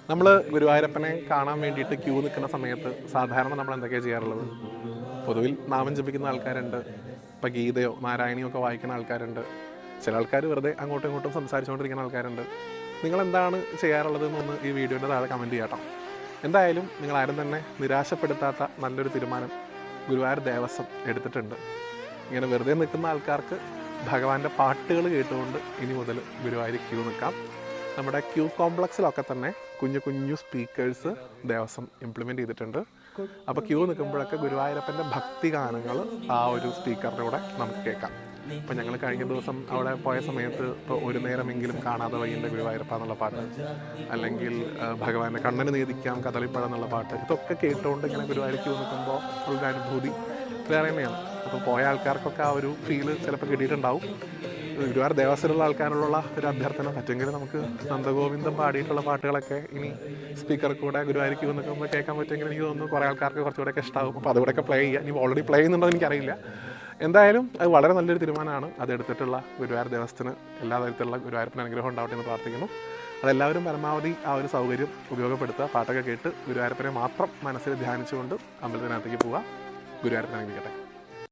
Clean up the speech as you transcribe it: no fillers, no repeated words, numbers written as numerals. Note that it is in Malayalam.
നമ്മൾ ഗുരുവായൂരപ്പനെ കാണാൻ വേണ്ടിയിട്ട് ക്യൂ നിൽക്കുന്ന സമയത്ത് സാധാരണ നമ്മൾ എന്തൊക്കെയാണ് ചെയ്യാറുള്ളത്? പൊതുവിൽ നാമം ജപിക്കുന്ന ആൾക്കാരുണ്ട്, ഇപ്പോൾ ഗീതയോ നാരായണിയോ ഒക്കെ വായിക്കുന്ന ആൾക്കാരുണ്ട്, ചില ആൾക്കാർ വെറുതെ അങ്ങോട്ടും ഇങ്ങോട്ടും സംസാരിച്ചുകൊണ്ടിരിക്കുന്ന ആൾക്കാരുണ്ട്. നിങ്ങൾ എന്താണ് ചെയ്യാറുള്ളത് എന്നൊന്ന് ഈ വീഡിയോൻ്റെ താഴെ കമൻറ്റ് ചെയ്യട്ടോ. എന്തായാലും നിങ്ങളാരും തന്നെ നിരാശപ്പെടുത്താത്ത നല്ലൊരു തീരുമാനം ഗുരുവായൂർ ദേവസ്വം എടുത്തിട്ടുണ്ട്. ഇങ്ങനെ വെറുതെ നിൽക്കുന്ന ആൾക്കാർക്ക് ഭഗവാന്റെ പാട്ടുകൾ കേട്ടുകൊണ്ട് ഇനി മുതൽ ഗുരുവായൂർ ക്യൂ നിൽക്കാം. നമ്മുടെ ക്യൂ കോംപ്ലക്സിലൊക്കെ തന്നെ കുഞ്ഞു കുഞ്ഞു സ്പീക്കേഴ്സ് ദേവസ്വം ഇംപ്ലിമെൻ്റ് ചെയ്തിട്ടുണ്ട്. അപ്പോൾ ക്യൂ നിൽക്കുമ്പോഴൊക്കെ ഗുരുവായൂരപ്പൻ്റെ ഭക്തി ഗാനങ്ങൾ ആ ഒരു സ്പീക്കറിൻ്റെ കൂടെ നമുക്ക് കേൾക്കാം. ഇപ്പോൾ ഞങ്ങൾ കഴിഞ്ഞ ദിവസം അവിടെ പോയ സമയത്ത് ഇപ്പോൾ ഒരു നേരമെങ്കിലും കാണാതെ വയ്യൻ്റെ ഗുരുവായൂരപ്പ എന്നുള്ള പാട്ട്, അല്ലെങ്കിൽ ഭഗവാനെ കണ്ണന് നീതിക്കാം കദളിപ്പഴം എന്നുള്ള പാട്ട്, ഇതൊക്കെ കേട്ടുകൊണ്ട് ഇങ്ങനെ ഗുരുവായൂർ ക്യൂ നിൽക്കുമ്പോൾ ഉള്ള അനുഭൂതി വേറെ തന്നെയാണ്. അപ്പോൾ പോയ ആൾക്കാർക്കൊക്കെ ആ ഒരു ഫീല് ചിലപ്പോൾ കിട്ടിയിട്ടുണ്ടാവും. ഗുരുവായൂർ ദേവസ്വത്തിലുള്ള ആൾക്കാരുള്ള ഒരു അഭ്യർത്ഥന, പറ്റുമെങ്കിൽ നമുക്ക് നന്ദഗോവിന്ദം പാടിയിട്ടുള്ള പാട്ടുകളൊക്കെ ഇനി സ്പീക്കറിൽ കൂടെ ഗുരുവായൂർക്ക് നിൽക്കുമ്പോൾ കേൾക്കാൻ പറ്റുമെങ്കിൽ എനിക്ക് തോന്നുന്നു കുറേ ആൾക്കാർക്ക് കുറച്ചുകൂടെയൊക്കെ ഇഷ്ടമാകും. അപ്പോൾ അതുകൂടെയൊക്കെ പ്ലേ ചെയ്യുക. ഇനി ഓൾറെഡി പ്ലേ ചെയ്യുന്നുണ്ടോ എനിക്കറിയില്ല. എന്തായാലും അത് വളരെ നല്ലൊരു തീരുമാനമാണ്. അതെടുത്തിട്ടുള്ള ഗുരുവായൂർ ദേവസ്ഥത്തിന് എല്ലാ തരത്തിലുള്ള ഗുരുവായൂരപ്പന് അനുഗ്രഹം ഉണ്ടാവട്ടെ എന്ന് പ്രാർത്ഥിക്കുന്നു. അതെല്ലാവരും പരമാവധി ആ ഒരു സൗകര്യം ഉപയോഗപ്പെടുത്തുക. പാട്ടൊക്കെ കേട്ട് ഗുരുവായൂരപ്പനെ മാത്രം മനസ്സിൽ ധ്യാനിച്ചുകൊണ്ട് അമ്പലത്തിനകത്തേക്ക് പോവുക. ഗുരുവായൂരപ്പനെ അനുഗ്രഹിക്കട്ടെ.